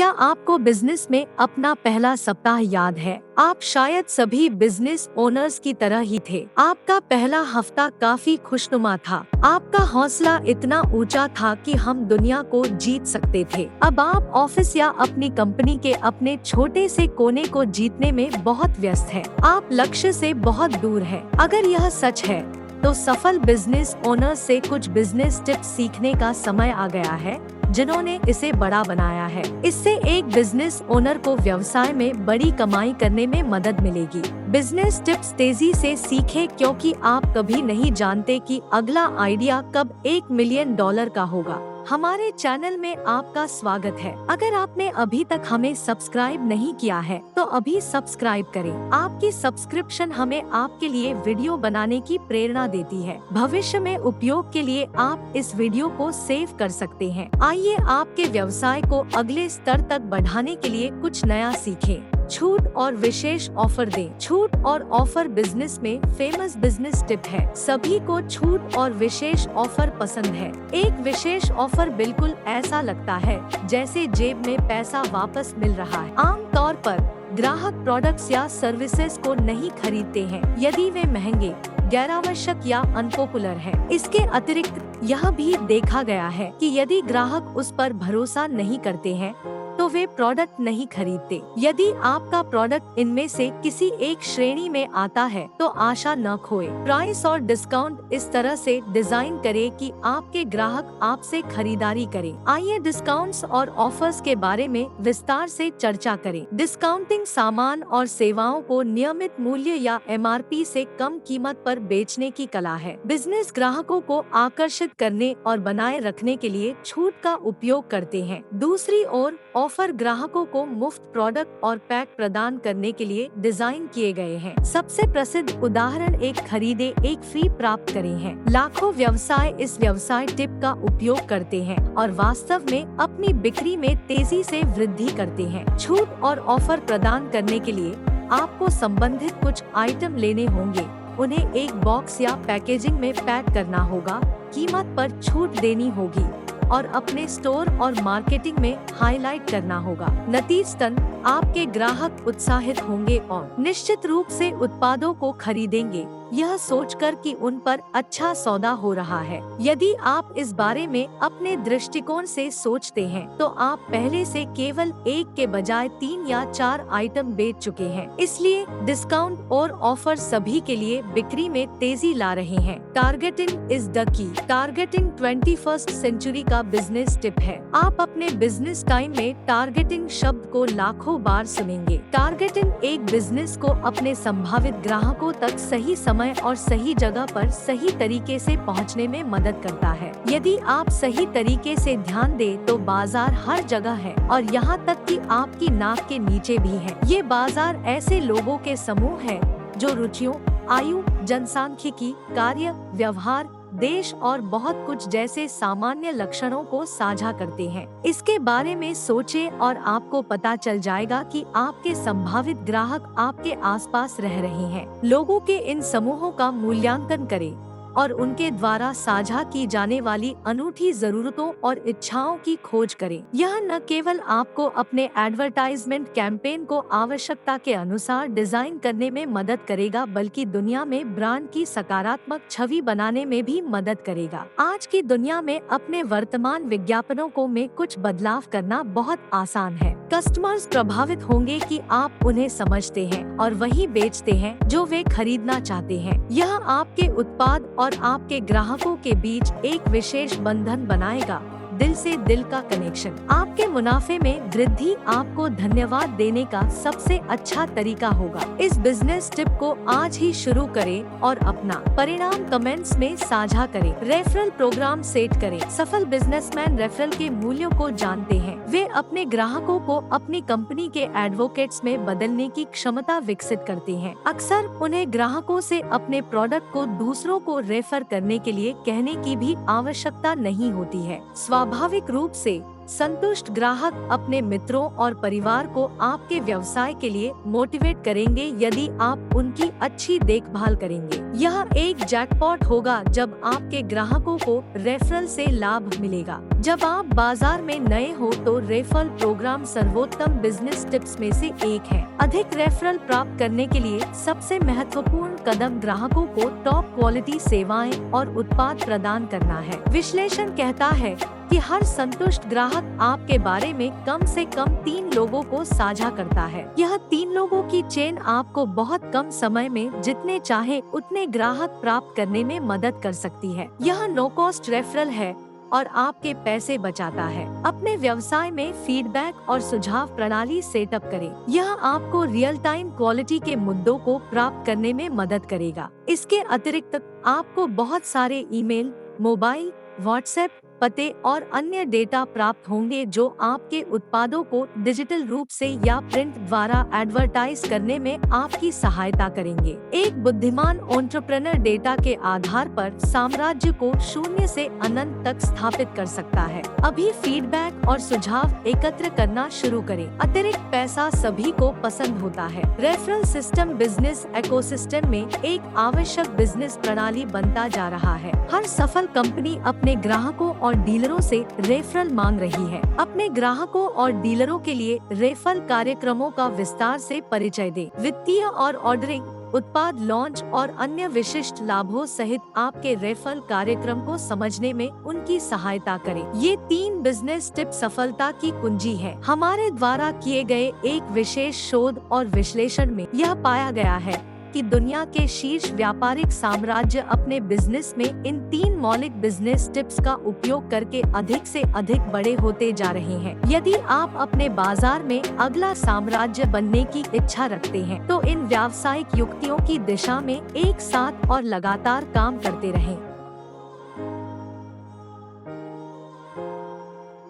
क्या आपको बिजनेस में अपना पहला सप्ताह याद है? आप शायद सभी बिजनेस ओनर्स की तरह ही थे। आपका पहला हफ्ता काफी खुशनुमा था। आपका हौसला इतना ऊंचा था कि हम दुनिया को जीत सकते थे। अब आप ऑफिस या अपनी कंपनी के अपने छोटे से कोने को जीतने में बहुत व्यस्त हैं। आप लक्ष्य से बहुत दूर हैं। अगर यह सच है तो सफल बिजनेस ओनर्स से कुछ बिजनेस टिप्स सीखने का समय आ गया है, जिन्होंने इसे बड़ा बनाया है। इससे एक बिजनेस ओनर को व्यवसाय में बड़ी कमाई करने में मदद मिलेगी। बिजनेस टिप्स तेजी से सीखें, क्योंकि आप कभी नहीं जानते कि अगला आइडिया कब $1 मिलियन का होगा। हमारे चैनल में आपका स्वागत है। अगर आपने अभी तक हमें सब्सक्राइब नहीं किया है तो अभी सब्सक्राइब करें। आपकी सब्सक्रिप्शन हमें आपके लिए वीडियो बनाने की प्रेरणा देती है। भविष्य में उपयोग के लिए आप इस वीडियो को सेव कर सकते हैं। आइए आपके व्यवसाय को अगले स्तर तक बढ़ाने के लिए कुछ नया सीखें। छूट और विशेष ऑफर दें। छूट और ऑफर बिजनेस में फेमस बिजनेस टिप है। सभी को छूट और विशेष ऑफर पसंद है। एक विशेष ऑफर बिल्कुल ऐसा लगता है जैसे जेब में पैसा वापस मिल रहा है। आमतौर पर ग्राहक प्रोडक्ट्स या सर्विसेज को नहीं खरीदते हैं यदि वे महंगे, गैरावश्यक या अनपॉपुलर हैं। इसके अतिरिक्त यह भी देखा गया है कि यदि ग्राहक उस पर भरोसा नहीं करते हैं तो वे प्रोडक्ट नहीं खरीदते। यदि आपका प्रोडक्ट इनमें से किसी एक श्रेणी में आता है तो आशा न खोए। प्राइस और डिस्काउंट इस तरह से डिजाइन करें कि आपके ग्राहक आपसे खरीदारी करें। आइए डिस्काउंट्स और ऑफर्स के बारे में विस्तार से चर्चा करें। डिस्काउंटिंग सामान और सेवाओं को नियमित मूल्य या MRP से कम कीमत पर बेचने की कला है। बिजनेस ग्राहकों को आकर्षित करने और बनाए रखने के लिए छूट का उपयोग करते हैं। दूसरी ओर ऑफर ग्राहकों को मुफ्त प्रोडक्ट और पैक प्रदान करने के लिए डिजाइन किए गए हैं। सबसे प्रसिद्ध उदाहरण एक खरीदे एक फ्री प्राप्त करें है। लाखों व्यवसाय इस व्यवसाय टिप का उपयोग करते हैं और वास्तव में अपनी बिक्री में तेजी से वृद्धि करते हैं। छूट और ऑफर प्रदान करने के लिए आपको संबंधित कुछ आइटम लेने होंगे। उन्हें एक बॉक्स या पैकेजिंग में पैक करना होगा, कीमत पर छूट देनी होगी और अपने स्टोर और मार्केटिंग में हाईलाइट करना होगा। नतीजतन आपके ग्राहक उत्साहित होंगे और निश्चित रूप से उत्पादों को खरीदेंगे, यह सोचकर कि उन पर अच्छा सौदा हो रहा है। यदि आप इस बारे में अपने दृष्टिकोण से सोचते हैं तो आप पहले से केवल एक के बजाय 3 या 4 आइटम बेच चुके हैं। इसलिए डिस्काउंट और ऑफर सभी के लिए बिक्री में तेजी ला रहे हैं। Targeting is the key. Targeting 21st century का बिजनेस टिप है। आप अपने बिजनेस टाइम में टारगेटिंग शब्द को लाखों बार सुनेंगे। टारगेटिंग एक बिजनेस को अपने संभावित ग्राहकों तक सही समय और सही जगह पर सही तरीके से पहुंचने में मदद करता है। यदि आप सही तरीके से ध्यान दें तो बाजार हर जगह है और यहाँ तक कि आपकी नाक के नीचे भी है। ये बाजार ऐसे लोगों के समूह है जो रुचियों, आयु, जनसांख्यिकी, कार्य, व्यवहार, देश और बहुत कुछ जैसे सामान्य लक्षणों को साझा करते हैं। इसके बारे में सोचें और आपको पता चल जाएगा कि आपके संभावित ग्राहक आपके आसपास रह रहे हैं। लोगों के इन समूहों का मूल्यांकन करें और उनके द्वारा साझा की जाने वाली अनूठी जरूरतों और इच्छाओं की खोज करें। यह न केवल आपको अपने एडवर्टाइजमेंट कैंपेन को आवश्यकता के अनुसार डिजाइन करने में मदद करेगा, बल्कि दुनिया में ब्रांड की सकारात्मक छवि बनाने में भी मदद करेगा। आज की दुनिया में अपने वर्तमान विज्ञापनों को में कुछ बदलाव करना बहुत आसान है। कस्टमर्स प्रभावित होंगे कि आप उन्हें समझते हैं और वही बेचते हैं जो वे खरीदना चाहते हैं। यह आपके उत्पाद और आपके ग्राहकों के बीच एक विशेष बंधन बनाएगा, दिल से दिल का कनेक्शन। आपके मुनाफे में वृद्धि आपको धन्यवाद देने का सबसे अच्छा तरीका होगा। इस बिजनेस टिप को आज ही शुरू करें और अपना परिणाम कमेंट्स में साझा करें। रेफरल प्रोग्राम सेट करें। सफल बिजनेसमैन रेफरल के मूल्यों को जानते हैं। वे अपने ग्राहकों को अपनी कंपनी के एडवोकेट्स में बदलने की क्षमता विकसित करते हैं। अक्सर उन्हें ग्राहकों से अपने प्रोडक्ट को दूसरों को रेफर करने के लिए कहने की भी आवश्यकता नहीं होती है। स्वाभाविक रूप से संतुष्ट ग्राहक अपने मित्रों और परिवार को आपके व्यवसाय के लिए मोटिवेट करेंगे यदि आप उनकी अच्छी देखभाल करेंगे। यह एक जैकपॉट होगा जब आपके ग्राहकों को रेफरल से लाभ मिलेगा। जब आप बाजार में नए हो तो रेफरल प्रोग्राम सर्वोत्तम बिजनेस टिप्स में से एक है। अधिक रेफरल प्राप्त करने के लिए सबसे महत्वपूर्ण कदम ग्राहकों को टॉप क्वालिटी सेवाएं और उत्पाद प्रदान करना है। विश्लेषण कहता है कि हर संतुष्ट ग्राहक आपके बारे में कम से कम 3 लोगों को साझा करता है। यह 3 लोगों की चेन आपको बहुत कम समय में जितने चाहे उतने ग्राहक प्राप्त करने में मदद कर सकती है। यह नो कॉस्ट रेफरल है और आपके पैसे बचाता है। अपने व्यवसाय में फीडबैक और सुझाव प्रणाली सेटअप करें। यह आपको रियल टाइम क्वालिटी के मुद्दों को प्राप्त करने में मदद करेगा। इसके अतिरिक्त आपको बहुत सारे ईमेल, मोबाइल, व्हाट्सएप पते और अन्य डेटा प्राप्त होंगे जो आपके उत्पादों को डिजिटल रूप से या प्रिंट द्वारा एडवर्टाइज करने में आपकी सहायता करेंगे। एक बुद्धिमान एंटरप्रेन्योर डेटा के आधार पर साम्राज्य को शून्य से अनंत तक स्थापित कर सकता है। अभी फीडबैक और सुझाव एकत्र करना शुरू करें। अतिरिक्त पैसा सभी को पसंद होता है। रेफरल सिस्टम बिजनेस इकोसिस्टम में एक आवश्यक बिजनेस प्रणाली बनता जा रहा है। हर सफल कंपनी अपने ग्राहकों और डीलरों से रेफरल मांग रही है। अपने ग्राहकों और डीलरों के लिए रेफरल कार्यक्रमों का विस्तार से परिचय दें। वित्तीय और ऑर्डरिंग, उत्पाद लॉन्च और अन्य विशिष्ट लाभों सहित आपके रेफरल कार्यक्रम को समझने में उनकी सहायता करें। ये 3 बिजनेस टिप सफलता की कुंजी है। हमारे द्वारा किए गए एक विशेष शोध और विश्लेषण में यह पाया गया है कि दुनिया के शीर्ष व्यापारिक साम्राज्य अपने बिजनेस में इन 3 मौलिक बिजनेस टिप्स का उपयोग करके अधिक से अधिक बड़े होते जा रहे हैं। यदि आप अपने बाजार में अगला साम्राज्य बनने की इच्छा रखते हैं, तो इन व्यावसायिक युक्तियों की दिशा में एक साथ और लगातार काम करते रहें।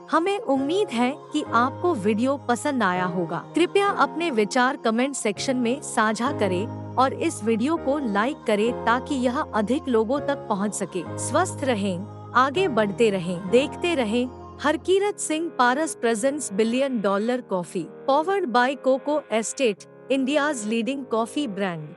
हमें उम्मीद है कि आपको वीडियो पसंद आया होगा। कृपया अपने विचार कमेंट सेक्शन में साझा करें और इस वीडियो को लाइक करें ताकि यह अधिक लोगों तक पहुंच सके। स्वस्थ रहें, आगे बढ़ते रहें, देखते रहें। Harkirat Singh Paras presents $1 billion coffee, powered by Coco Estate, India's leading coffee brand.